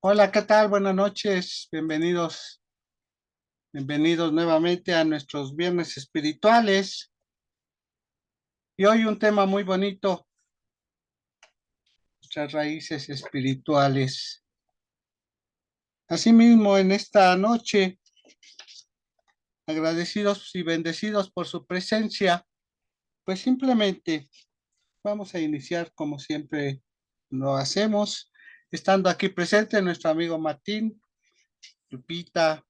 Hola, ¿qué tal? Buenas noches, bienvenidos nuevamente a nuestros viernes espirituales. Y hoy un tema muy bonito, nuestras raíces espirituales. Asimismo, en esta noche, agradecidos y bendecidos por su presencia, pues simplemente vamos a iniciar como siempre lo hacemos, estando aquí presente nuestro amigo Martín, Lupita,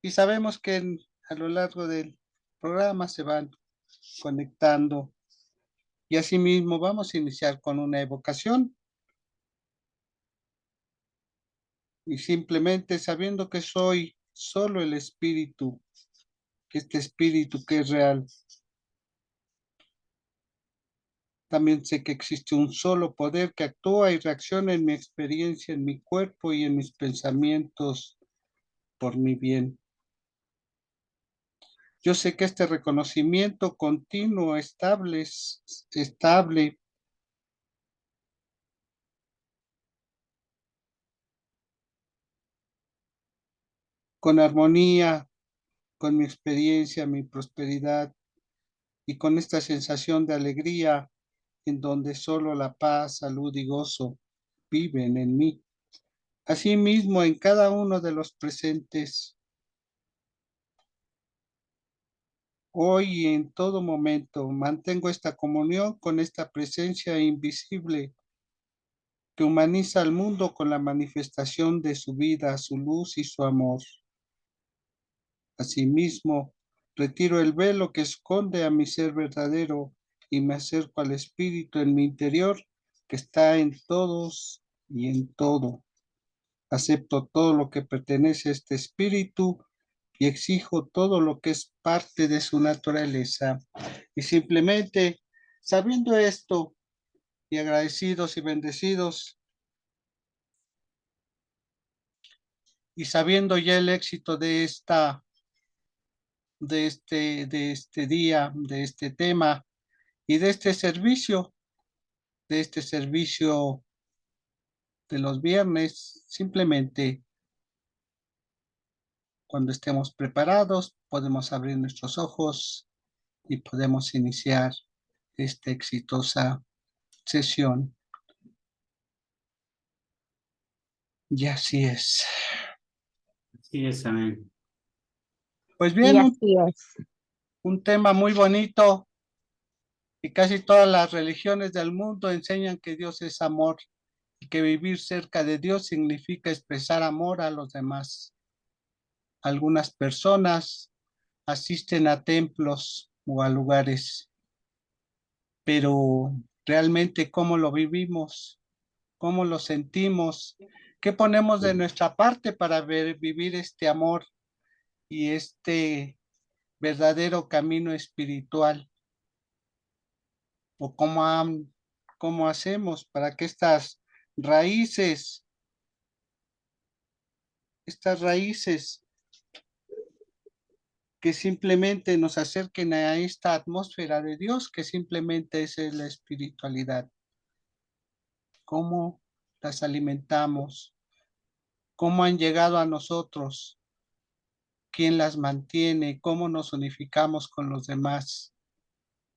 y sabemos que a lo largo del programa se van conectando. Y asimismo vamos a iniciar con una evocación y simplemente sabiendo que soy solo el espíritu, que este espíritu que es real. También sé que existe un solo poder que actúa y reacciona en mi experiencia, en mi cuerpo y en mis pensamientos por mi bien. Yo sé que este reconocimiento continuo, estable, con armonía, con mi experiencia, mi prosperidad y con esta sensación de alegría en donde solo la paz, salud y gozo viven en mí. Asimismo, en cada uno de los presentes, hoy y en todo momento, mantengo esta comunión con esta presencia invisible que humaniza al mundo con la manifestación de su vida, su luz y su amor. Asimismo, retiro el velo que esconde a mi ser verdadero y me acerco al espíritu en mi interior que está en todos y en todo. Acepto todo lo que pertenece a este espíritu y exijo todo lo que es parte de su naturaleza. Y simplemente sabiendo esto y agradecidos y bendecidos y sabiendo ya el éxito de este día, de este tema y de este servicio de los viernes, simplemente cuando estemos preparados podemos abrir nuestros ojos y podemos iniciar esta exitosa sesión. Y así es. Sí, es, amén. Pues Y bien, así es. un tema muy bonito y casi todas las religiones del mundo enseñan que Dios es amor y que vivir cerca de Dios significa expresar amor a los demás. Algunas personas asisten a templos o a lugares, pero realmente cómo lo vivimos, cómo lo sentimos, qué ponemos de nuestra parte para vivir este amor y este verdadero camino espiritual, o cómo hacemos para que raíces, estas raíces que simplemente nos acerquen a esta atmósfera de Dios, que simplemente es la espiritualidad. ¿Cómo las alimentamos? ¿Cómo han llegado a nosotros? ¿Quién las mantiene? ¿Cómo nos unificamos con los demás?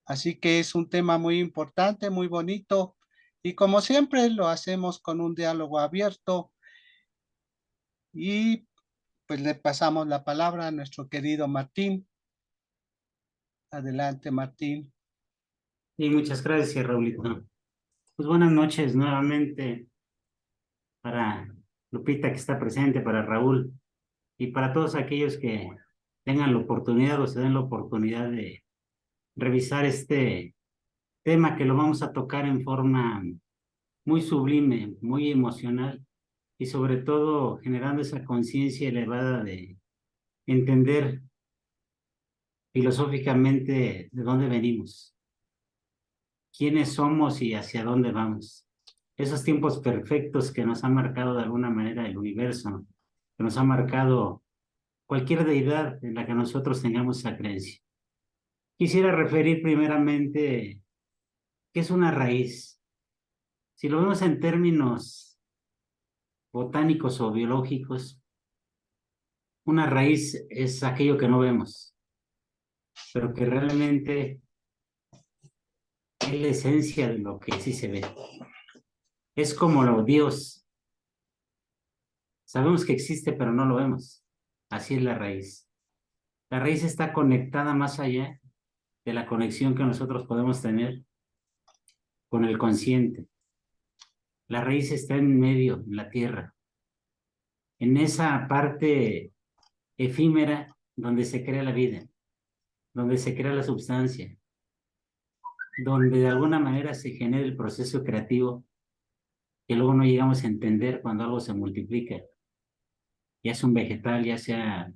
Así que es un tema muy importante, muy bonito, y como siempre lo hacemos con un diálogo abierto y pues le pasamos la palabra a nuestro querido Martín. Adelante, Martín. Y muchas gracias, Raulito. Pues buenas noches nuevamente para Lupita que está presente, para Raúl y para todos aquellos que tengan la oportunidad o se den la oportunidad de revisar este tema que lo vamos a tocar en forma muy sublime, muy emocional y sobre todo generando esa conciencia elevada de entender filosóficamente de dónde venimos, quiénes somos y hacia dónde vamos. Esos tiempos perfectos que nos ha marcado de alguna manera el universo, que nos ha marcado cualquier deidad en la que nosotros tengamos esa creencia. Quisiera referir primeramente qué es una raíz. Si lo vemos en términos botánicos o biológicos, una raíz es aquello que no vemos, pero que realmente es la esencia de lo que sí se ve. Es como lo Dios. Sabemos que existe, pero no lo vemos. Así es la raíz. La raíz está conectada más allá de la conexión que nosotros podemos tener con el consciente. La raíz está en medio, en la tierra, en esa parte efímera donde se crea la vida, donde se crea la substancia, donde de alguna manera se genera el proceso creativo que luego no llegamos a entender cuando algo se multiplica, ya sea un vegetal, ya sea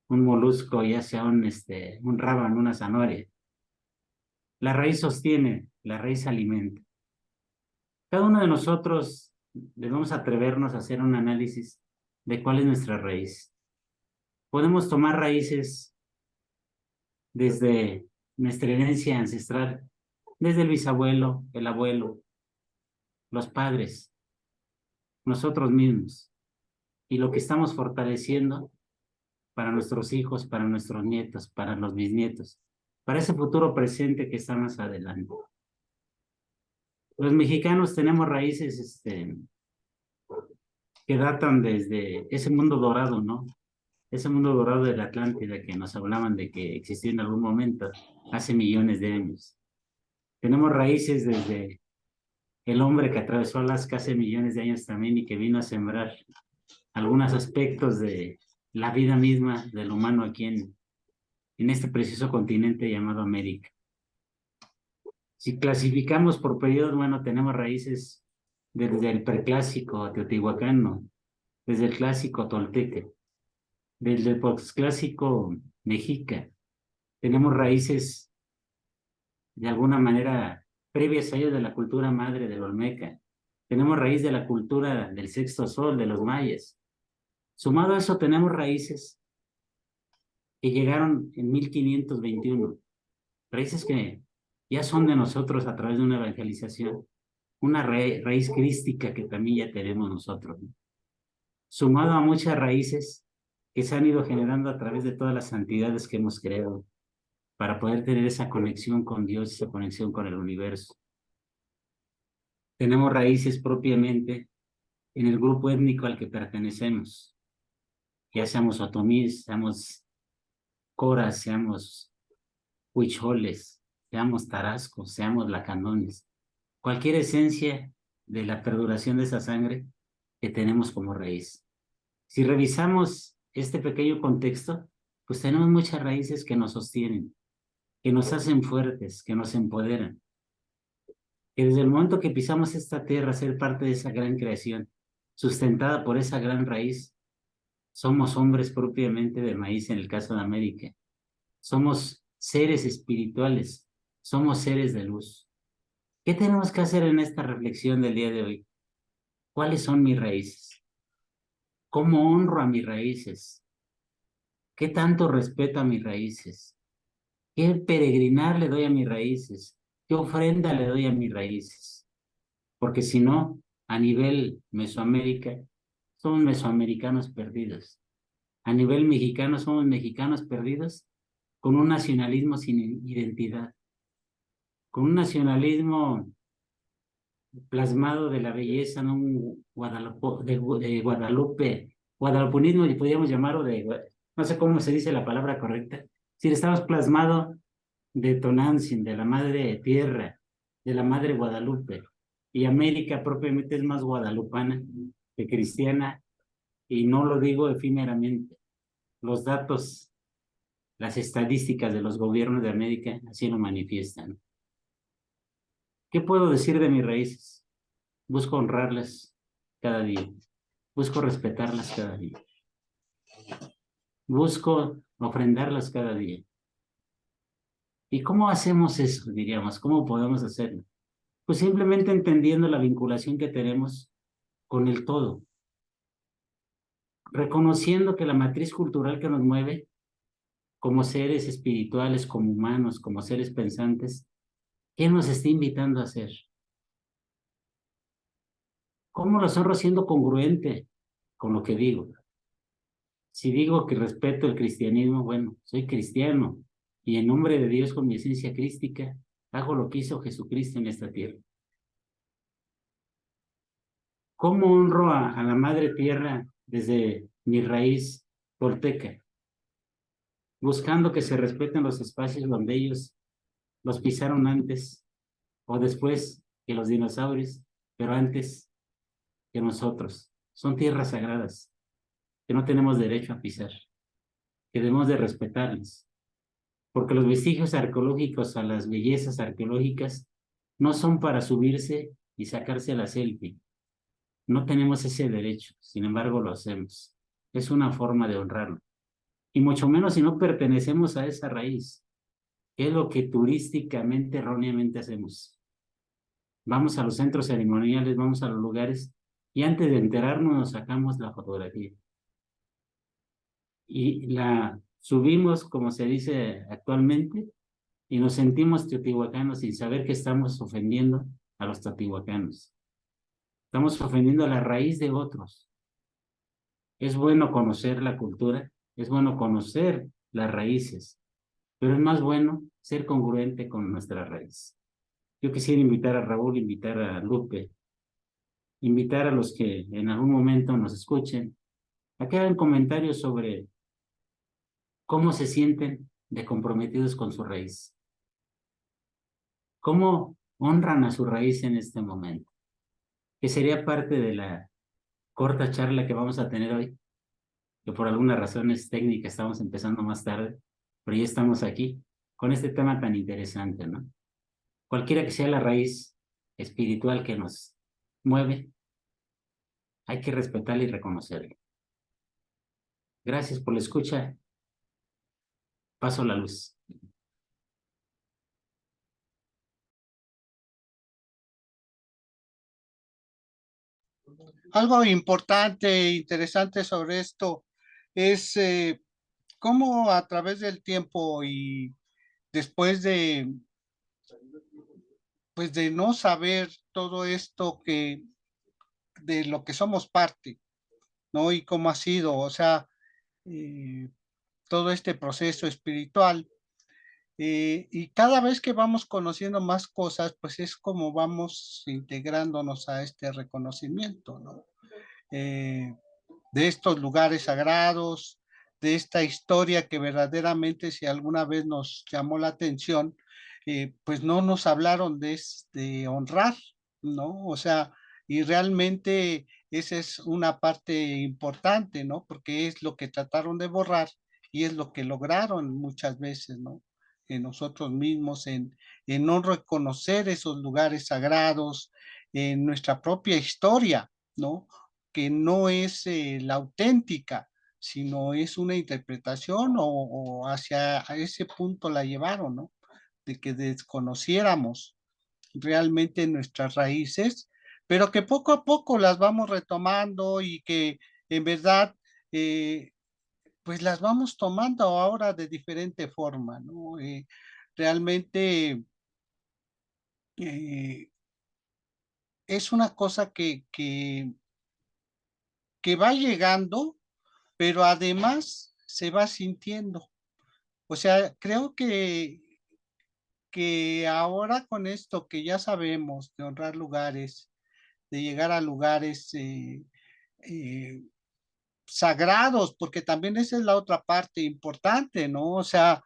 un molusco, ya sea un rábano, una zanahoria. La raíz sostiene, la raíz alimenta. Cada uno de nosotros debemos atrevernos a hacer un análisis de cuál es nuestra raíz. Podemos tomar raíces desde nuestra herencia ancestral, desde el bisabuelo, el abuelo, los padres, nosotros mismos, y lo que estamos fortaleciendo para nuestros hijos, para nuestros nietos, para los bisnietos, para ese futuro presente que está más adelante. Los mexicanos tenemos raíces que datan desde ese mundo dorado, ¿no? Ese mundo dorado de la Atlántida que nos hablaban de que existió en algún momento hace millones de años. Tenemos raíces desde el hombre que atravesó Alaska hace millones de años también y que vino a sembrar algunos aspectos de la vida misma del humano aquí en este precioso continente llamado América. Si clasificamos por periodos, bueno, tenemos raíces desde el preclásico teotihuacano, desde el clásico tolteca, desde el posclásico mexica. Tenemos raíces de alguna manera previas a ellos de la cultura madre del Olmeca. Tenemos raíz de la cultura del sexto sol, de los mayas. Sumado a eso, tenemos raíces que llegaron en 1521, raíces que ya son de nosotros a través de una evangelización, una raíz crística que también ya tenemos nosotros, ¿no? Sumado a muchas raíces que se han ido generando a través de todas las santidades que hemos creado para poder tener esa conexión con Dios, esa conexión con el universo. Tenemos raíces propiamente en el grupo étnico al que pertenecemos, ya seamos otomís, seamos coras, seamos huicholes, seamos tarascos, seamos lacandones, cualquier esencia de la perduración de esa sangre que tenemos como raíz. Si revisamos este pequeño contexto, pues tenemos muchas raíces que nos sostienen, que nos hacen fuertes, que nos empoderan, que desde el momento que pisamos esta tierra, ser parte de esa gran creación, sustentada por esa gran raíz, somos hombres propiamente de maíz en el caso de América. Somos seres espirituales, somos seres de luz. ¿Qué tenemos que hacer en esta reflexión del día de hoy? ¿Cuáles son mis raíces? ¿Cómo honro a mis raíces? ¿Qué tanto respeto a mis raíces? ¿Qué peregrinar le doy a mis raíces? ¿Qué ofrenda le doy a mis raíces? Porque si no, a nivel Mesoamérica, somos mesoamericanos perdidos. A nivel mexicano, somos mexicanos perdidos con un nacionalismo sin identidad, con un nacionalismo plasmado de la belleza, ¿no? Un de Guadalupe, guadalupinismo, y podríamos llamarlo no sé cómo se dice la palabra correcta. Si estamos plasmado de Tonantzin, de la madre tierra, de la madre Guadalupe, y América propiamente es más guadalupana que cristiana, y no lo digo efímeramente. Los datos, las estadísticas de los gobiernos de América así lo manifiestan. ¿Qué puedo decir de mis raíces? Busco honrarlas cada día. Busco respetarlas cada día. Busco ofrendarlas cada día. ¿Y cómo hacemos eso, diríamos? ¿Cómo podemos hacerlo? Pues simplemente entendiendo la vinculación que tenemos con el todo. Reconociendo que la matriz cultural que nos mueve como seres espirituales, como humanos, como seres pensantes, ¿qué nos está invitando a hacer? ¿Cómo los honro siendo congruente con lo que digo? Si digo que respeto el cristianismo, bueno, soy cristiano y en nombre de Dios con mi esencia crística hago lo que hizo Jesucristo en esta tierra. ¿Cómo honro a la madre tierra desde mi raíz tolteca? Buscando que se respeten los espacios donde ellos los pisaron antes o después que los dinosaurios, pero antes que nosotros. Son tierras sagradas que no tenemos derecho a pisar, que debemos de respetarlas, porque los vestigios arqueológicos a las bellezas arqueológicas no son para subirse y sacarse la selfie. No tenemos ese derecho, sin embargo lo hacemos. Es una forma de honrarlo. Y mucho menos si no pertenecemos a esa raíz, que es lo que turísticamente erróneamente hacemos. Vamos a los centros ceremoniales, vamos a los lugares y antes de enterarnos nos sacamos la fotografía. Y la subimos, como se dice actualmente, y nos sentimos teotihuacanos sin saber que estamos ofendiendo a los teotihuacanos. Estamos ofendiendo a la raíz de otros. Es bueno conocer la cultura, es bueno conocer las raíces, pero es más bueno ser congruente con nuestra raíz. Yo quisiera invitar a Raúl, invitar a Lupe, invitar a los que en algún momento nos escuchen, a que hagan comentarios sobre cómo se sienten de comprometidos con su raíz, cómo honran a su raíz en este momento, que sería parte de la corta charla que vamos a tener hoy, que por algunas razones técnicas estamos empezando más tarde, pero ya estamos aquí con este tema tan interesante, ¿no? Cualquiera que sea la raíz espiritual que nos mueve, hay que respetarla y reconocerla. Gracias por la escucha. Paso la luz. Algo importante e interesante sobre esto es cómo a través del tiempo y después de, pues de no saber todo esto que de lo que somos parte, ¿no? Y cómo ha sido, o sea, eh, todo este proceso espiritual. Y cada vez que vamos conociendo más cosas, pues es como vamos integrándonos a este reconocimiento, ¿no? Eh, de estos lugares sagrados, de esta historia que verdaderamente si alguna vez nos llamó la atención, pues no nos hablaron de honrar, ¿no? O sea, y realmente esa es una parte importante, ¿no? Porque es lo que trataron de borrar y es lo que lograron muchas veces, ¿no? En nosotros mismos, en no reconocer esos lugares sagrados, en nuestra propia historia, ¿no? Que no es la auténtica, sino es una interpretación o hacia a ese punto la llevaron, ¿no? De que desconociéramos realmente nuestras raíces, pero que poco a poco las vamos retomando y que en verdad, pues las vamos tomando ahora de diferente forma, ¿no? Realmente eh, es una cosa que va llegando, pero además se va sintiendo. O sea, creo que ahora con esto que ya sabemos de honrar lugares, de llegar a lugares eh, sagrados, porque también esa es la otra parte importante, ¿no? O sea,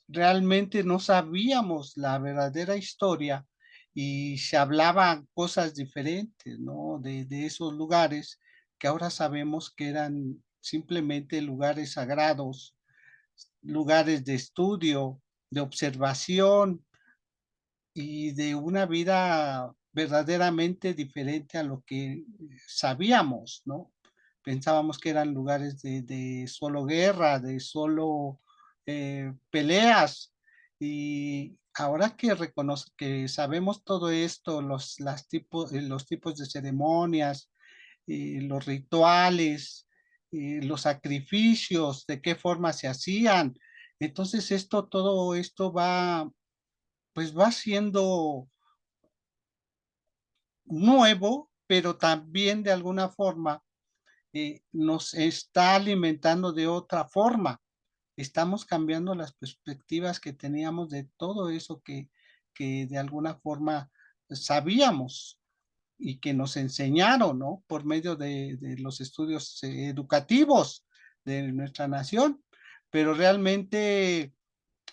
realmente no sabíamos la verdadera historia y se hablaban cosas diferentes, ¿no? De esos lugares que ahora sabemos que eran simplemente lugares sagrados, lugares de estudio, de observación y de una vida verdaderamente diferente a lo que sabíamos, ¿no? Pensábamos que eran lugares de solo guerra, de solo peleas, y ahora que reconoce, que sabemos todo esto, los tipos de ceremonias, los rituales, los sacrificios, de qué forma se hacían. Entonces todo esto va, pues va siendo nuevo, pero también de alguna forma nos está alimentando de otra forma. Estamos cambiando las perspectivas que teníamos de todo eso que de alguna forma sabíamos y que nos enseñaron, ¿no? Por medio de los estudios educativos de nuestra nación. Pero realmente,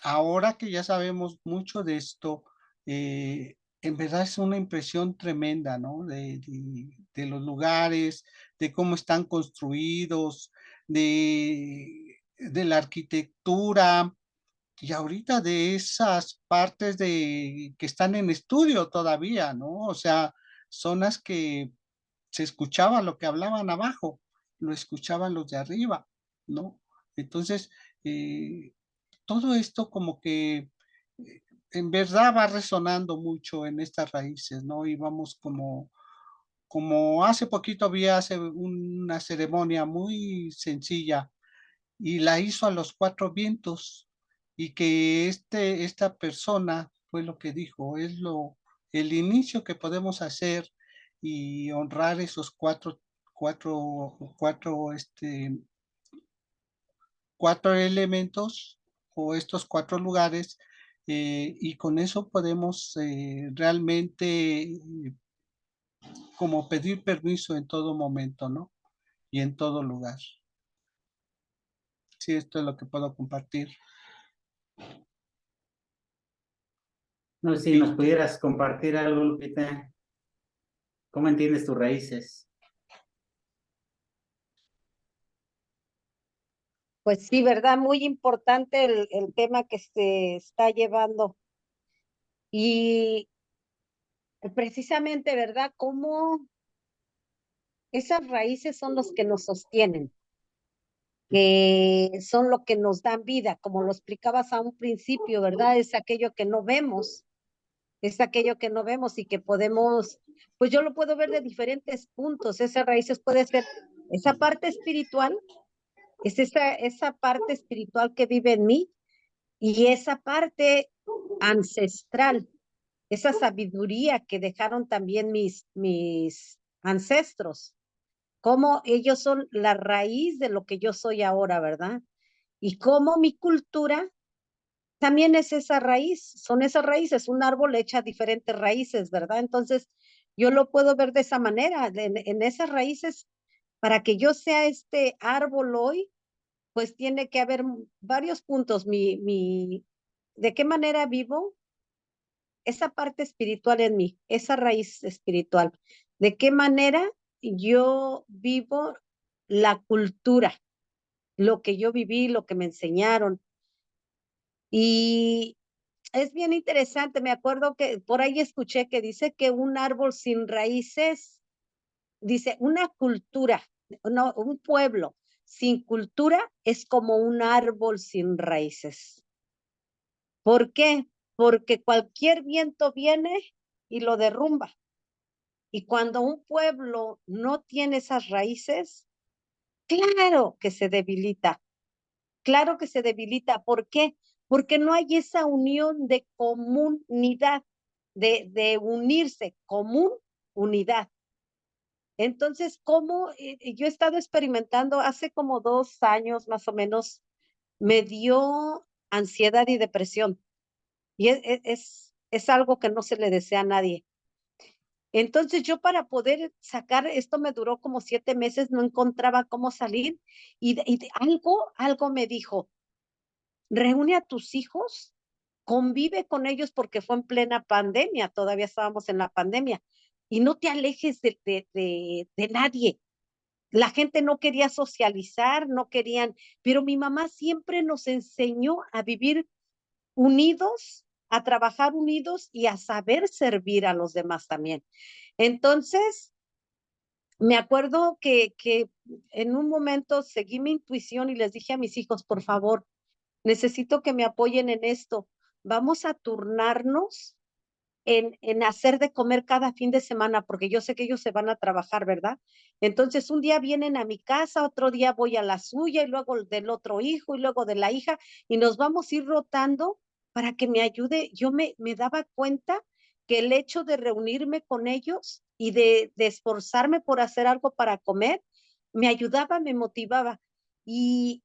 ahora que ya sabemos mucho de esto, en verdad es una impresión tremenda, ¿no? De los lugares, de cómo están construidos, de la arquitectura y ahorita de esas partes que están en estudio todavía, ¿no? O sea, zonas que se escuchaba lo que hablaban abajo, lo escuchaban los de arriba, ¿no? Entonces, eh, todo esto como que en verdad va resonando mucho en estas raíces, ¿no? Y vamos como hace poquito hace una ceremonia muy sencilla y la hizo a los cuatro vientos y que esta persona fue lo que dijo, el inicio que podemos hacer y honrar esos cuatro elementos o estos cuatro lugares y con eso podemos realmente como pedir permiso en todo momento, ¿no? Y en todo lugar. Sí, esto es lo que puedo compartir. No sé si nos Y pudieras compartir algo, Lupita. ¿Cómo entiendes tus raíces? Pues sí, ¿verdad? Muy importante el tema que se está llevando. Y precisamente, ¿verdad? Cómo esas raíces son los que nos sostienen, que son lo que nos dan vida, como lo explicabas a un principio, ¿verdad? Es aquello que no vemos, es aquello que no vemos y que podemos, pues yo lo puedo ver de diferentes puntos. Esas raíces puede ser esa parte espiritual, es esa parte espiritual que vive en mí y esa parte ancestral, esa sabiduría que dejaron también mis ancestros, cómo ellos son la raíz de lo que yo soy ahora, ¿verdad? Y cómo mi cultura también es esa raíz, son esas raíces, un árbol echa diferentes raíces, ¿verdad? Entonces, yo lo puedo ver de esa manera, en esas raíces, para que yo sea este árbol hoy, pues tiene que haber varios puntos. ¿De qué manera vivo? Esa parte espiritual en mí, esa raíz espiritual. ¿De qué manera yo vivo la cultura? Lo que yo viví, lo que me enseñaron. Y es bien interesante, me acuerdo que por ahí escuché que dice que un árbol sin raíces, dice, una cultura, no, un pueblo sin cultura es como un árbol sin raíces. ¿Por qué? Porque cualquier viento viene y lo derrumba. Y cuando un pueblo no tiene esas raíces, claro que se debilita, claro que se debilita. ¿Por qué? Porque no hay esa unión de comunidad, de unirse, común, unidad. Entonces, ¿cómo? Yo he estado experimentando hace como 2 años más o menos, me dio ansiedad y depresión. Y es algo que no se le desea a nadie. Entonces yo para poder sacar, esto me duró como 7 meses, no encontraba cómo salir y algo me dijo, reúne a tus hijos, convive con ellos porque fue en plena pandemia, todavía estábamos en la pandemia, y no te alejes de nadie. La gente no quería socializar, no querían, pero mi mamá siempre nos enseñó a vivir unidos, a trabajar unidos y a saber servir a los demás también. Entonces, me acuerdo que en un momento seguí mi intuición y les dije a mis hijos, por favor, necesito que me apoyen en esto. Vamos a turnarnos en hacer de comer cada fin de semana, porque yo sé que ellos se van a trabajar, ¿verdad? Entonces, un día vienen a mi casa, otro día voy a la suya y luego del otro hijo y luego de la hija y nos vamos a ir rotando para que me ayude. Yo me daba cuenta que el hecho de reunirme con ellos y de esforzarme por hacer algo para comer, me ayudaba, me motivaba. Y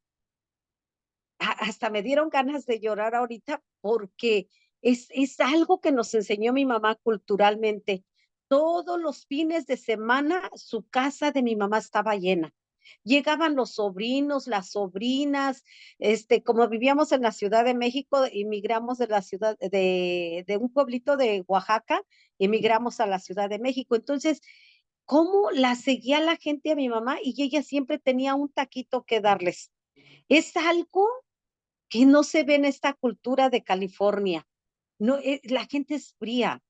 hasta me dieron ganas de llorar ahorita porque es algo que nos enseñó mi mamá culturalmente. Todos los fines de semana su casa de mi mamá estaba llena. Llegaban los sobrinos, las sobrinas, como vivíamos en la Ciudad de México, emigramos de la ciudad de un pueblito de Oaxaca, emigramos a la Ciudad de México. Entonces, ¿cómo la seguía la gente a mi mamá? Y ella siempre tenía un taquito que darles. Es algo que no se ve en esta cultura de California. No, la gente es fría,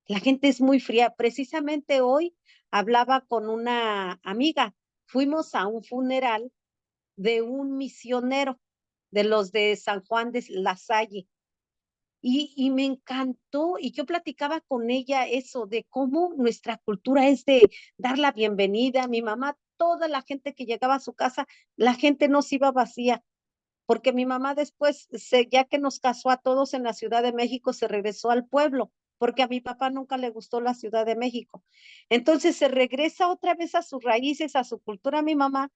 la gente es muy fría. Precisamente hoy hablaba con una amiga, fuimos a un funeral de un misionero, de los de San Juan de la Salle, y me encantó, y yo platicaba con ella eso, de cómo nuestra cultura es de dar la bienvenida. Mi mamá, toda la gente que llegaba a su casa, la gente no se iba vacía, porque mi mamá después, ya que nos casó a todos en la Ciudad de México, se regresó al pueblo, porque a mi papá nunca le gustó la Ciudad de México. Entonces se regresa otra vez a sus raíces, a su cultura, mi mamá,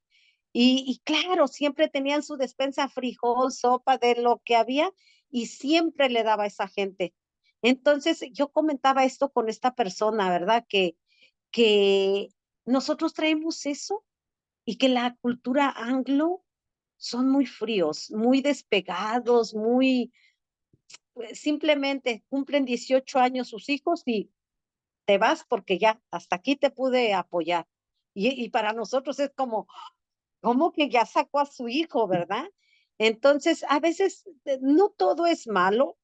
y claro, siempre tenían su despensa, frijol, sopa, de lo que había, y siempre le daba a esa gente. Entonces yo comentaba esto con esta persona, ¿verdad? Que nosotros traemos eso y que la cultura anglo son muy fríos, muy despegados, muy, simplemente cumplen 18 años sus hijos y te vas porque ya hasta aquí te pude apoyar. Y para nosotros es como que ya sacó a su hijo, ¿verdad? Entonces, a veces no todo es malo.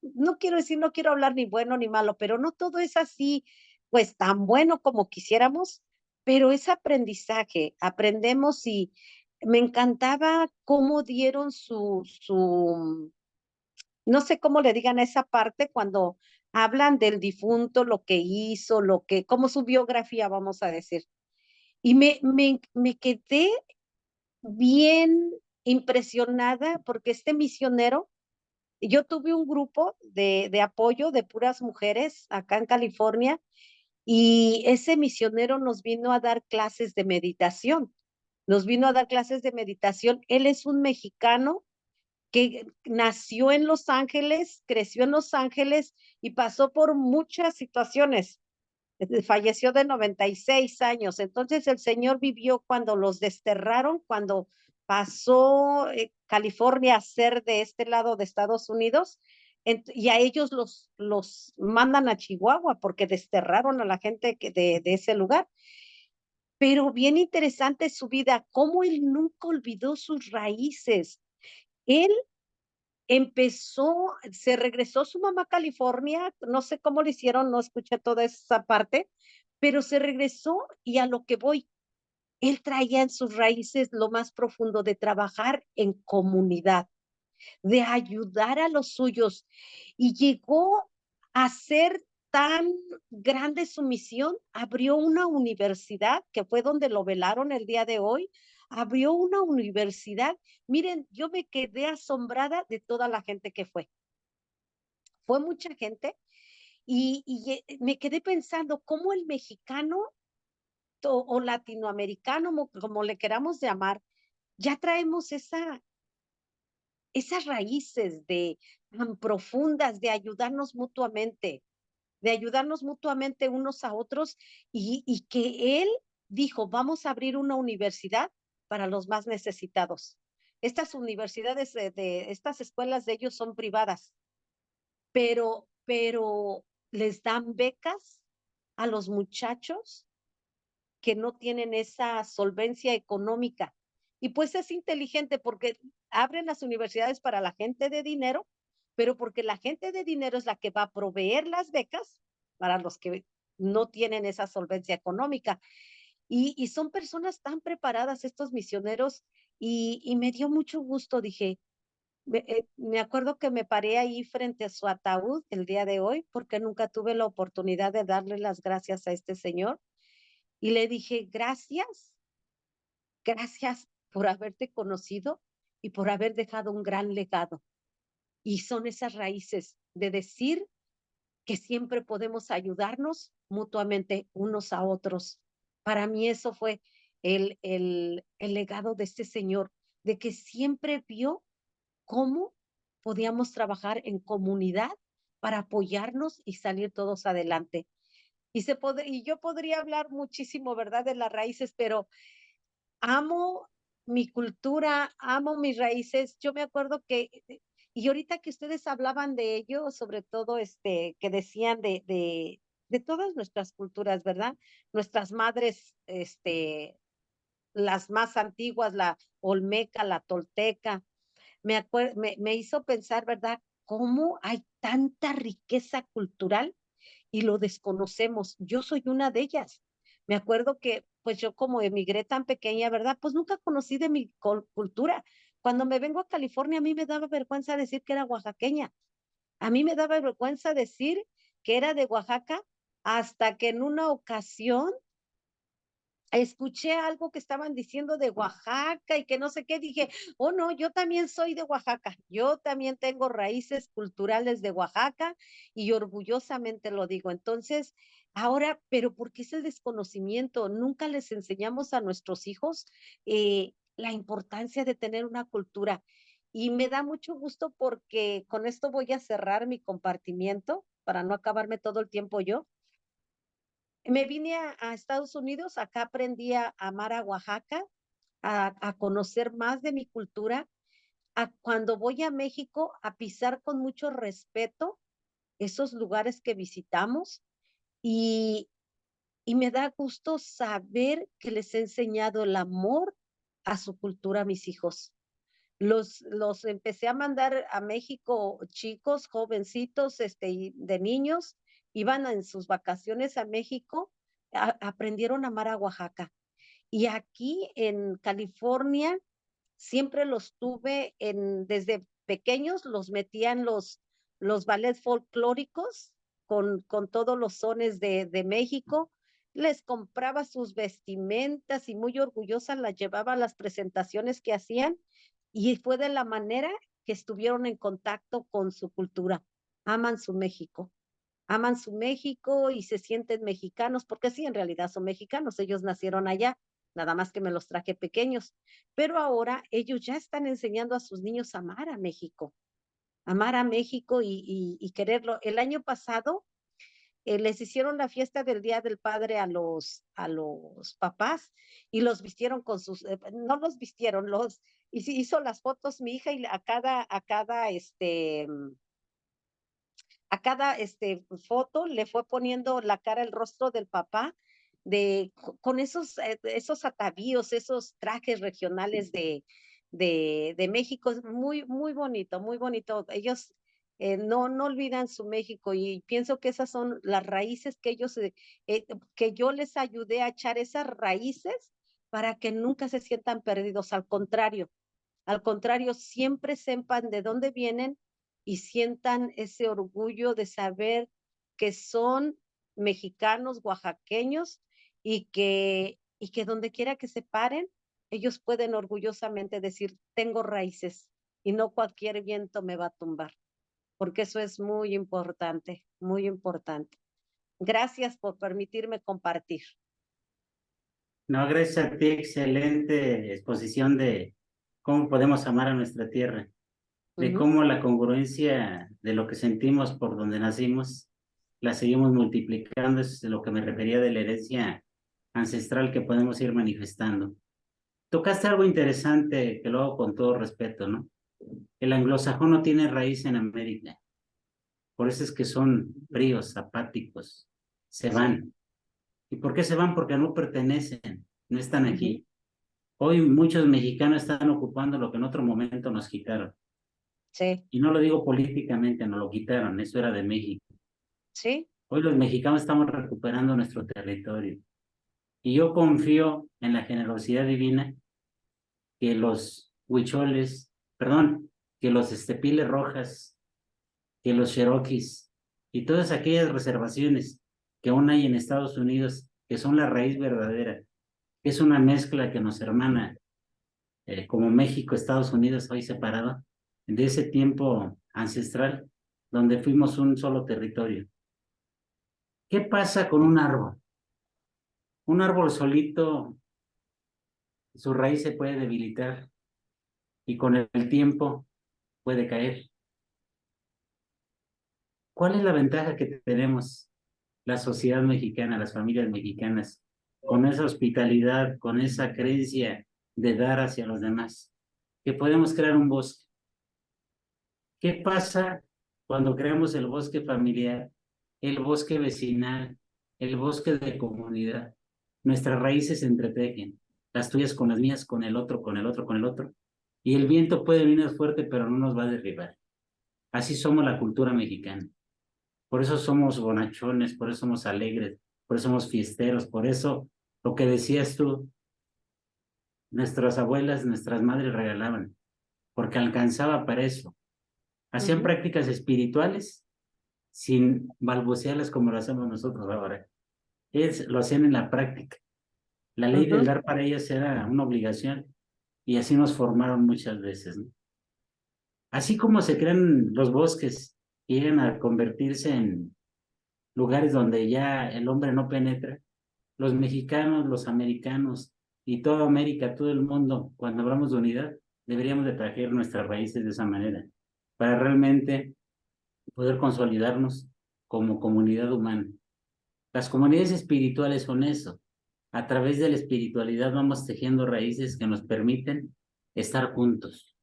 No quiero decir, no quiero hablar ni bueno ni malo, pero no todo es así, pues tan bueno como quisiéramos, pero es aprendizaje, aprendemos. Y me encantaba cómo dieron no sé cómo le digan a esa parte cuando hablan del difunto, lo que hizo, como su biografía, vamos a decir. Y me quedé bien impresionada porque este misionero, yo tuve un grupo de apoyo de puras mujeres acá en California, y ese misionero nos vino a dar clases de meditación. Nos vino a dar clases de meditación. Él es un mexicano que nació en Los Ángeles, creció en Los Ángeles y pasó por muchas situaciones. Falleció de 96 años. Entonces el señor vivió cuando los desterraron, cuando pasó California a ser de este lado de Estados Unidos, y a ellos los mandan a Chihuahua porque desterraron a la gente de ese lugar. Pero bien interesante su vida, cómo él nunca olvidó sus raíces. Él se regresó su mamá a California, no sé cómo lo hicieron, no escuché toda esa parte, pero se regresó, y a lo que voy, él traía en sus raíces lo más profundo de trabajar en comunidad, de ayudar a los suyos, y llegó a ser tan grande su misión, abrió una universidad, que fue donde lo velaron el día de hoy, abrió una universidad. Miren, yo me quedé asombrada de toda la gente que fue mucha gente, y me quedé pensando cómo el mexicano o latinoamericano, como le queramos llamar, ya traemos esas raíces tan profundas de ayudarnos mutuamente unos a otros, y que él dijo, vamos a abrir una universidad para los más necesitados. Estas universidades, estas escuelas de ellos son privadas, pero les dan becas a los muchachos que no tienen esa solvencia económica. Y pues es inteligente porque abren las universidades para la gente de dinero, pero porque la gente de dinero es la que va a proveer las becas para los que no tienen esa solvencia económica. Y son personas tan preparadas estos misioneros, y me dio mucho gusto. Dije, me acuerdo que me paré ahí frente a su ataúd el día de hoy porque nunca tuve la oportunidad de darle las gracias a este señor, y le dije, gracias, gracias por haberte conocido y por haber dejado un gran legado. Y son esas raíces de decir que siempre podemos ayudarnos mutuamente unos a otros. Para mí eso fue el legado de este señor, de que siempre vio cómo podíamos trabajar en comunidad para apoyarnos y salir todos adelante. Y yo podría hablar muchísimo, ¿verdad?, de las raíces, pero amo mi cultura, amo mis raíces. Yo me acuerdo y ahorita que ustedes hablaban de ello, sobre todo que decían de todas nuestras culturas, ¿verdad? Nuestras madres, las más antiguas, la olmeca, la tolteca, me hizo pensar, ¿verdad? Cómo hay tanta riqueza cultural y lo desconocemos. Yo soy una de ellas. Me acuerdo que, pues yo como emigré tan pequeña, ¿verdad? Pues nunca conocí de mi cultura. Cuando me vengo a California, a mí me daba vergüenza decir que era oaxaqueña. A mí me daba vergüenza decir que era de Oaxaca, hasta que en una ocasión escuché algo que estaban diciendo de Oaxaca y que no sé qué, dije, oh no, yo también soy de Oaxaca, yo también tengo raíces culturales de Oaxaca y orgullosamente lo digo. Entonces, ahora, pero ¿por qué es el desconocimiento? Nunca les enseñamos a nuestros hijos la importancia de tener una cultura. Y me da mucho gusto porque con esto voy a cerrar mi compartimiento para no acabarme todo el tiempo yo. Me vine a Estados Unidos, acá aprendí a amar a Oaxaca, a conocer más de mi cultura, cuando voy a México a pisar con mucho respeto esos lugares que visitamos y, y me da gusto saber que les he enseñado el amor a su cultura a mis hijos. Los empecé a mandar a México chicos, jovencitos, de niños, iban en sus vacaciones a México, aprendieron a amar a Oaxaca. Y aquí en California siempre los tuve desde pequeños, los metían los ballets folclóricos con todos los sones de México, les compraba sus vestimentas y muy orgullosa las llevaba a las presentaciones que hacían y fue de la manera que estuvieron en contacto con su cultura. Aman su México y se sienten mexicanos, porque sí, en realidad son mexicanos, ellos nacieron allá, nada más que me los traje pequeños, pero ahora ellos ya están enseñando a sus niños a amar a México y quererlo. El año pasado les hicieron la fiesta del Día del Padre a los papás y los vistieron no los vistieron, hizo las fotos mi hija y a cada foto le fue poniendo la cara, el rostro del papá, con esos atavíos, esos trajes regionales de México. Es muy, muy bonito, muy bonito. Ellos no olvidan su México y pienso que esas son las raíces que yo les ayudé a echar esas raíces para que nunca se sientan perdidos. Al contrario, siempre sepan de dónde vienen y sientan ese orgullo de saber que son mexicanos, oaxaqueños y que donde quiera que se paren, ellos pueden orgullosamente decir, tengo raíces y no cualquier viento me va a tumbar, porque eso es muy importante, muy importante. Gracias por permitirme compartir. No, gracias a ti, excelente exposición de cómo podemos amar a nuestra tierra, de cómo la congruencia de lo que sentimos por donde nacimos, la seguimos multiplicando, es lo que me refería de la herencia ancestral que podemos ir manifestando. Tocaste algo interesante que lo hago con todo respeto, ¿no? El anglosajón no tiene raíz en América, por eso es que son fríos, apáticos, se van. ¿Y por qué se van? Porque no pertenecen, no están aquí. Hoy muchos mexicanos están ocupando lo que en otro momento nos quitaron. Sí, Y no lo digo políticamente, nos lo quitaron, eso era de México. sí. Hoy los mexicanos estamos recuperando nuestro territorio. Y yo confío en la generosidad divina que los huicholes, perdón, que los piles rojas, que los cherokees y todas aquellas reservaciones que aún hay en Estados Unidos, que son la raíz verdadera, que es una mezcla que nos hermana, como México, Estados Unidos hoy separado, de ese tiempo ancestral, donde fuimos un solo territorio. ¿Qué pasa con un árbol? Un árbol solito, su raíz se puede debilitar y con el tiempo puede caer. ¿Cuál es la ventaja que tenemos la sociedad mexicana, las familias mexicanas, con esa hospitalidad, con esa creencia de dar hacia los demás? Que podemos crear un bosque. ¿Qué pasa cuando creamos el bosque familiar, el bosque vecinal, el bosque de comunidad? Nuestras raíces se entretejen, las tuyas con las mías, con el otro, con el otro, con el otro. Y el viento puede venir fuerte, pero no nos va a derribar. Así somos la cultura mexicana. Por eso somos bonachones, por eso somos alegres, por eso somos fiesteros, por eso lo que decías tú, nuestras abuelas, nuestras madres regalaban, porque alcanzaba para eso. Hacían prácticas espirituales sin balbucearlas como lo hacemos nosotros ahora. Ellos lo hacían en la práctica. La ley del dar para ellas era una obligación y así nos formaron muchas veces, ¿no? Así como se crean los bosques y llegan a convertirse en lugares donde ya el hombre no penetra, los mexicanos, los americanos y toda América, todo el mundo, cuando hablamos de unidad, deberíamos de traer nuestras raíces de esa manera, para realmente poder consolidarnos como comunidad humana. Las comunidades espirituales son eso. A través de la espiritualidad vamos tejiendo raíces que nos permiten estar juntos.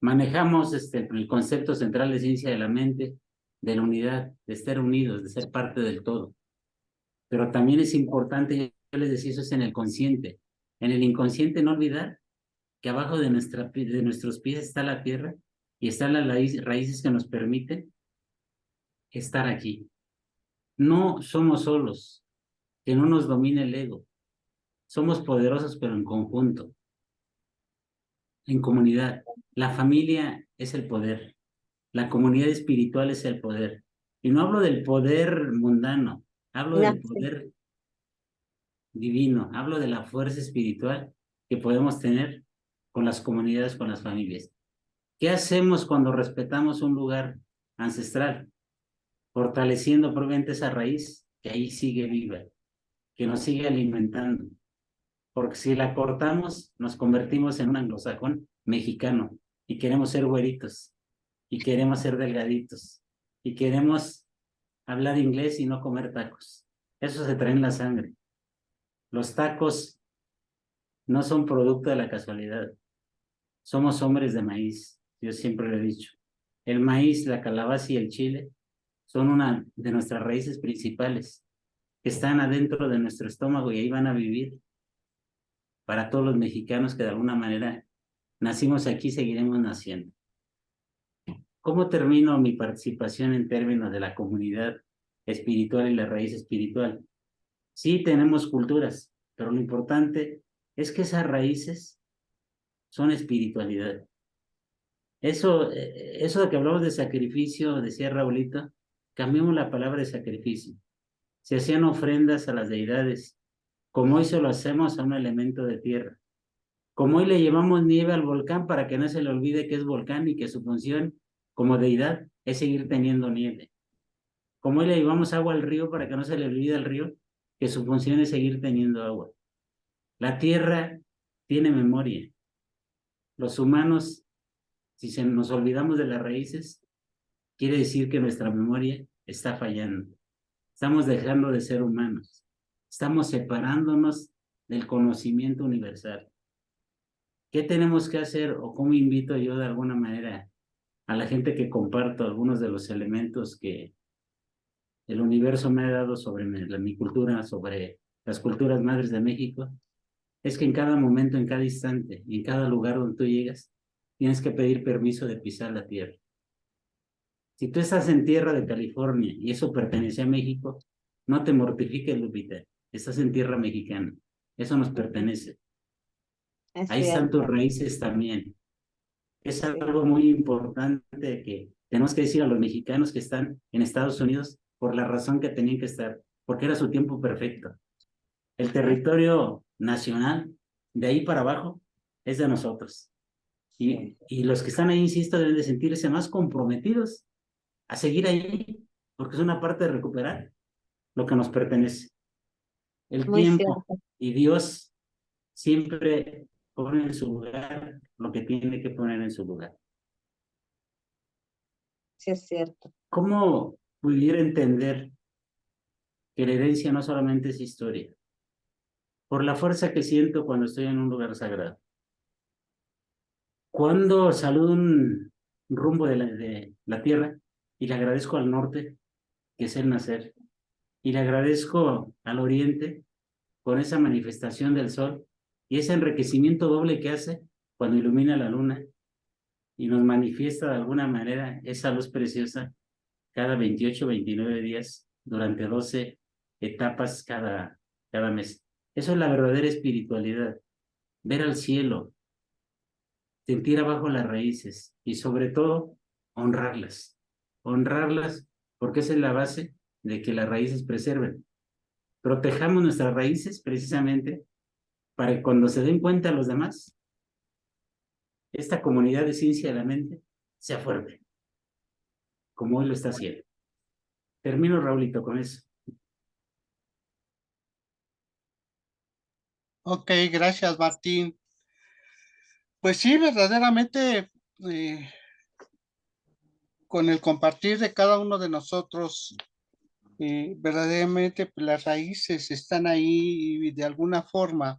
Manejamos el concepto central de ciencia de la mente, de la unidad, de estar unidos, de ser parte del todo. Pero también es importante, yo les decía, eso es en el consciente. En el inconsciente no olvidar que abajo de nuestros pies está la tierra y están las raíces que nos permiten estar aquí. No somos solos, que no nos domine el ego. Somos poderosos, pero en conjunto, en comunidad. La familia es el poder, la comunidad espiritual es el poder. Y no hablo del poder mundano, hablo del poder divino, hablo de la fuerza espiritual que podemos tener con las comunidades, con las familias. ¿Qué hacemos cuando respetamos un lugar ancestral? Fortaleciendo probablemente esa raíz que ahí sigue viva, que nos sigue alimentando. Porque si la cortamos, nos convertimos en un anglosajón mexicano y queremos ser güeritos y queremos ser delgaditos y queremos hablar inglés y no comer tacos. Eso se trae en la sangre. Los tacos no son producto de la casualidad. Somos hombres de maíz, yo siempre lo he dicho. El maíz, la calabaza y el chile son una de nuestras raíces principales, que están adentro de nuestro estómago y ahí van a vivir. Para todos los mexicanos que de alguna manera nacimos aquí, seguiremos naciendo. ¿Cómo termino mi participación en términos de la comunidad espiritual y la raíz espiritual? Sí, tenemos culturas, pero lo importante es que esas raíces son espiritualidad. Eso de que hablamos de sacrificio, decía Raulito, cambiamos la palabra de sacrificio. Se hacían ofrendas a las deidades, como hoy se lo hacemos a un elemento de tierra. Como hoy le llevamos nieve al volcán para que no se le olvide que es volcán y que su función como deidad es seguir teniendo nieve. Como hoy le llevamos agua al río para que no se le olvide al río que su función es seguir teniendo agua. La tierra tiene memoria. Los humanos, si nos olvidamos de las raíces, quiere decir que nuestra memoria está fallando. Estamos dejando de ser humanos. Estamos separándonos del conocimiento universal. ¿Qué tenemos que hacer o cómo invito yo de alguna manera a la gente que comparto algunos de los elementos que el universo me ha dado sobre mi cultura, sobre las culturas madres de México? Es que en cada momento, en cada instante, en cada lugar donde tú llegas, tienes que pedir permiso de pisar la tierra. Si tú estás en tierra de California y eso pertenece a México, no te mortifiques, Lupita. Estás en tierra mexicana. Eso nos pertenece. Ahí están tus raíces también. Es algo muy importante que tenemos que decir a los mexicanos que están en Estados Unidos por la razón que tenían que estar, porque era su tiempo perfecto. El territorio nacional, de ahí para abajo, es de nosotros. Y los que están ahí, insisto, deben de sentirse más comprometidos a seguir ahí, porque es una parte de recuperar. lo que nos pertenece. El Muy tiempo cierto, y Dios siempre pone en su lugar lo que tiene que poner en su lugar. sí es cierto. ¿Cómo pudiera entender que la herencia no solamente es historia? Por la fuerza que siento cuando estoy en un lugar sagrado. Cuando saludo un rumbo de la tierra y le agradezco al norte, que es el nacer, y le agradezco al oriente con esa manifestación del sol y ese enriquecimiento doble que hace cuando ilumina la luna y nos manifiesta de alguna manera esa luz preciosa cada 28, 29 días durante 12 etapas cada mes. Eso es la verdadera espiritualidad, ver al cielo, sentir abajo las raíces y sobre todo honrarlas. Honrarlas porque esa es la base de que las raíces preserven. Protejamos nuestras raíces precisamente para que cuando se den cuenta los demás, esta comunidad de ciencia de la mente sea fuerte, como hoy lo está haciendo. Termino, Raulito, con eso. Ok, gracias, Martín. Pues sí, verdaderamente, con el compartir de cada uno de nosotros, verdaderamente pues, las raíces están ahí y de alguna forma,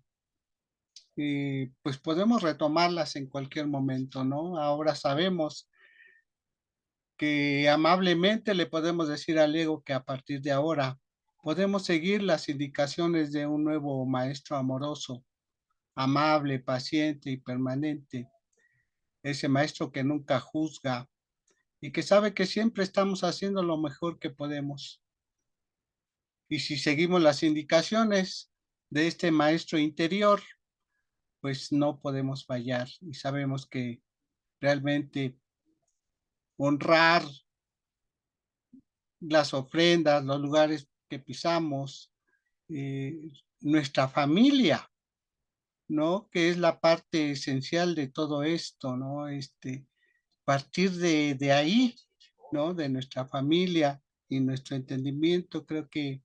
pues podemos retomarlas en cualquier momento, ¿no? Ahora sabemos que amablemente le podemos decir al ego que a partir de ahora podemos seguir las indicaciones de un nuevo maestro amoroso, amable, paciente y permanente, ese maestro que nunca juzga y que sabe que siempre estamos haciendo lo mejor que podemos. Y si seguimos las indicaciones de este maestro interior, pues no podemos fallar y sabemos que realmente honrar las ofrendas, los lugares que pisamos, nuestra familia, ¿no? Que es la parte esencial de todo esto, ¿no? Partir de ahí, ¿no? De nuestra familia y nuestro entendimiento, creo que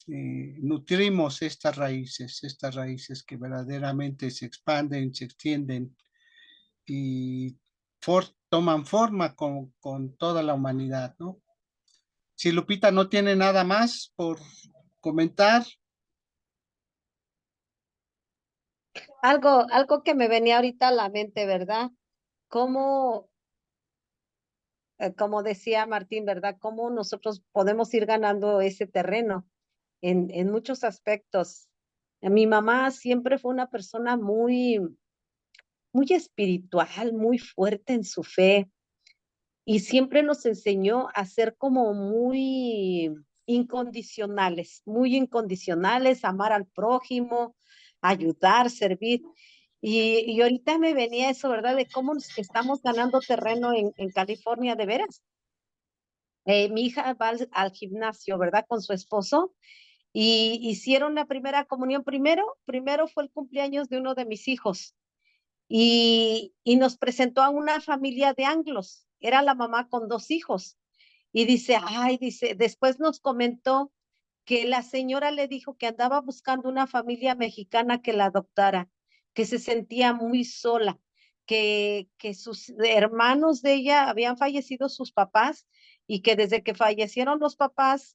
nutrimos estas raíces que verdaderamente se expanden, se extienden y toman forma con toda la humanidad, ¿no? Si Lupita no tiene nada más por comentar, Algo que me venía ahorita a la mente, ¿verdad? Cómo, como decía Martín, ¿verdad? Cómo nosotros podemos ir ganando ese terreno en muchos aspectos. Mi mamá siempre fue una persona muy espiritual, muy fuerte en su fe y siempre nos enseñó a ser como muy incondicionales, amar al prójimo, ayudar, servir. Y ahorita me venía eso, ¿verdad? De cómo estamos ganando terreno en California, de veras. Mi hija va al gimnasio, ¿verdad? Con su esposo y hicieron la primera comunión primero fue el cumpleaños de uno de mis hijos y nos presentó a una familia de anglos, era la mamá con dos hijos y dice, después nos comentó que la señora le dijo que andaba buscando una familia mexicana que la adoptara, que se sentía muy sola, que sus hermanos de ella habían fallecido sus papás y que desde que fallecieron los papás,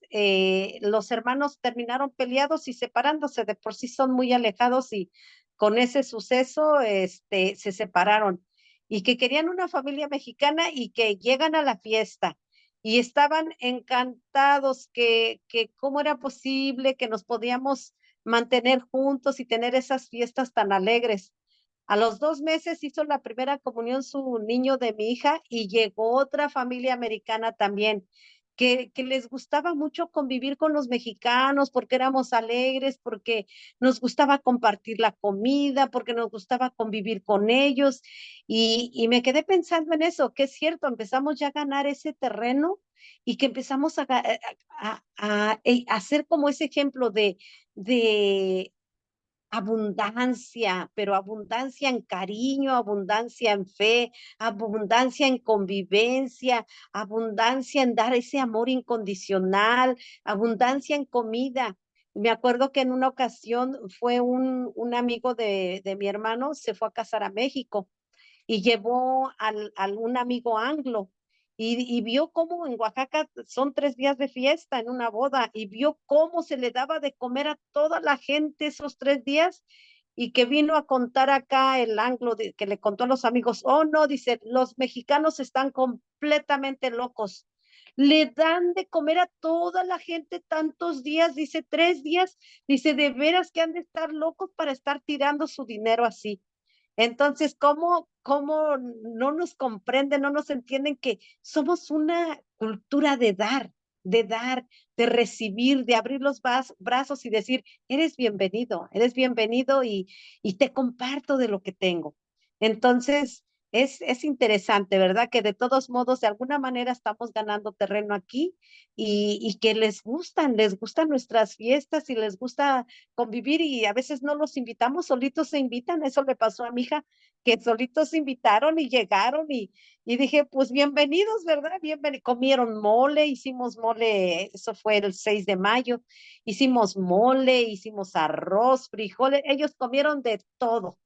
los hermanos terminaron peleados y separándose, de por sí son muy alejados y con ese suceso se separaron y que querían una familia mexicana y que llegan a la fiesta y estaban encantados que cómo era posible que nos podíamos mantener juntos y tener esas fiestas tan alegres. A los 2 meses hizo la primera comunión su niño de mi hija y llegó otra familia americana también, que les gustaba mucho convivir con los mexicanos porque éramos alegres, porque nos gustaba compartir la comida, porque nos gustaba convivir con ellos. Y me quedé pensando en eso, que es cierto, empezamos ya a ganar ese terreno y que empezamos a hacer como ese ejemplo de abundancia, pero abundancia en cariño, abundancia en fe, abundancia en convivencia, abundancia en dar ese amor incondicional, abundancia en comida. Me acuerdo que en una ocasión fue un amigo de mi hermano, se fue a casar a México y llevó al un amigo anglo y vio cómo en Oaxaca son 3 días de fiesta en una boda y vio cómo se le daba de comer a toda la gente esos 3 días y que vino a contar acá el anglo que le contó a los amigos, oh no, dice, los mexicanos están completamente locos. Le dan de comer a toda la gente tantos días, dice 3 días, dice, de veras que han de estar locos para estar tirando su dinero así. Entonces, ¿cómo no nos comprenden, no nos entienden que somos una cultura de dar, de recibir, de abrir los brazos y decir, eres bienvenido y te comparto de lo que tengo? Entonces, es interesante, ¿verdad? Que de todos modos, de alguna manera estamos ganando terreno aquí y que les gustan nuestras fiestas y les gusta convivir y a veces no los invitamos, solitos se invitan. Eso le pasó a mi hija, que solitos se invitaron y llegaron y dije, pues bienvenidos, ¿verdad? Bienvenidos. Comieron mole, hicimos mole, eso fue el 6 de mayo, hicimos mole, hicimos arroz, frijoles, ellos comieron de todo,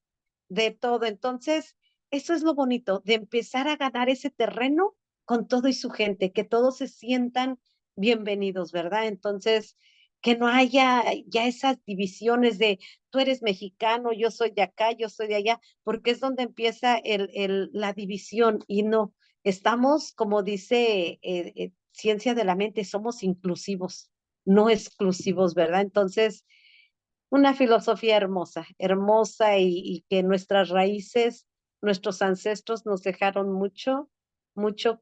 de todo. Entonces, eso es lo bonito, de empezar a ganar ese terreno con todo y su gente, que todos se sientan bienvenidos, ¿verdad? Entonces, que no haya ya esas divisiones de tú eres mexicano, yo soy de acá, yo soy de allá, porque es donde empieza la división y no, estamos, como dice Ciencia de la Mente, somos inclusivos, no exclusivos, ¿verdad? Entonces, una filosofía hermosa, hermosa y que nuestras raíces, nuestros ancestros nos dejaron mucho, mucho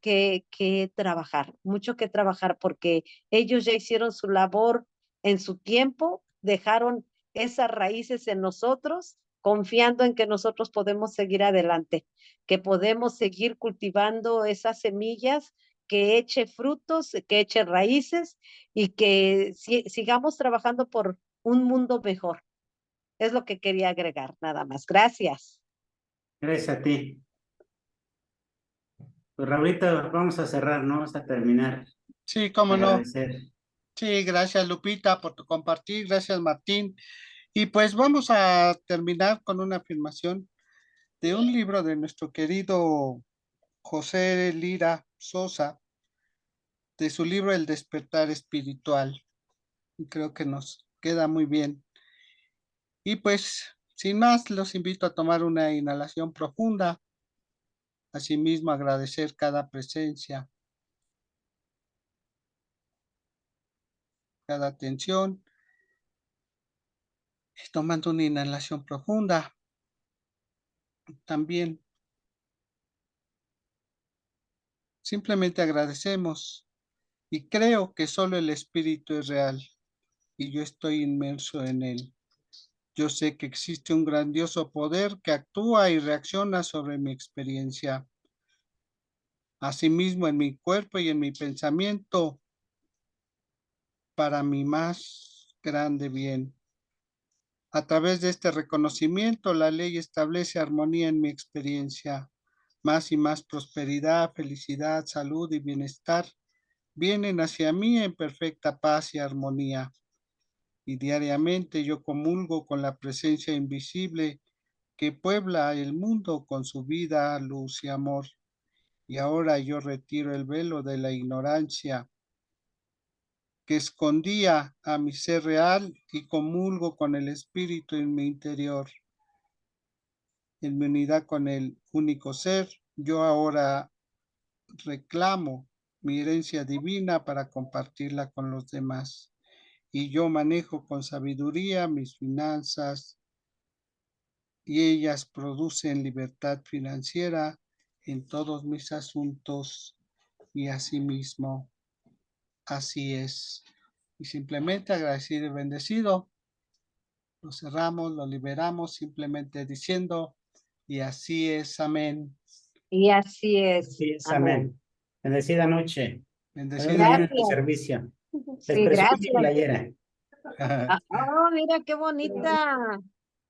mucho que trabajar porque ellos ya hicieron su labor en su tiempo, dejaron esas raíces en nosotros, confiando en que nosotros podemos seguir adelante, que podemos seguir cultivando esas semillas que eche frutos, que eche raíces y que sigamos trabajando por un mundo mejor. Es lo que quería agregar, nada más. Gracias. Gracias a ti. Pues Raulito, vamos a cerrar, ¿no? Vamos a terminar. Sí, cómo no. Agradecer. Sí, gracias Lupita por tu compartir, gracias Martín. Y pues vamos a terminar con una afirmación de un libro de nuestro querido José Lira Sosa, de su libro El despertar espiritual. Y creo que nos queda muy bien. Y pues, sin más, los invito a tomar una inhalación profunda. Asimismo, agradecer cada presencia, cada atención. Y tomando una inhalación profunda, también simplemente agradecemos y creo que solo el espíritu es real y yo estoy inmerso en él. Yo sé que existe un grandioso poder que actúa y reacciona sobre mi experiencia. Asimismo, en mi cuerpo y en mi pensamiento, para mi más grande bien. A través de este reconocimiento, la ley establece armonía en mi experiencia. Más y más prosperidad, felicidad, salud y bienestar vienen hacia mí en perfecta paz y armonía. Y diariamente yo comulgo con la presencia invisible que puebla el mundo con su vida, luz y amor. Y ahora yo retiro el velo de la ignorancia que escondía a mi ser real y comulgo con el espíritu en mi interior. En mi unidad con el único ser, yo ahora reclamo mi herencia divina para compartirla con los demás. Y yo manejo con sabiduría mis finanzas y ellas producen libertad financiera en todos mis asuntos y asimismo así es. Y simplemente agradecido y bendecido, lo cerramos, lo liberamos simplemente diciendo y así es, amén. Y así es. Sí, es, Amén. amén. Bendecida noche. Nos vemos Bendecido. mañana en tu Gracias. servicio. Les Sí, presumí mi gracias. playera. Oh, mira qué bonita.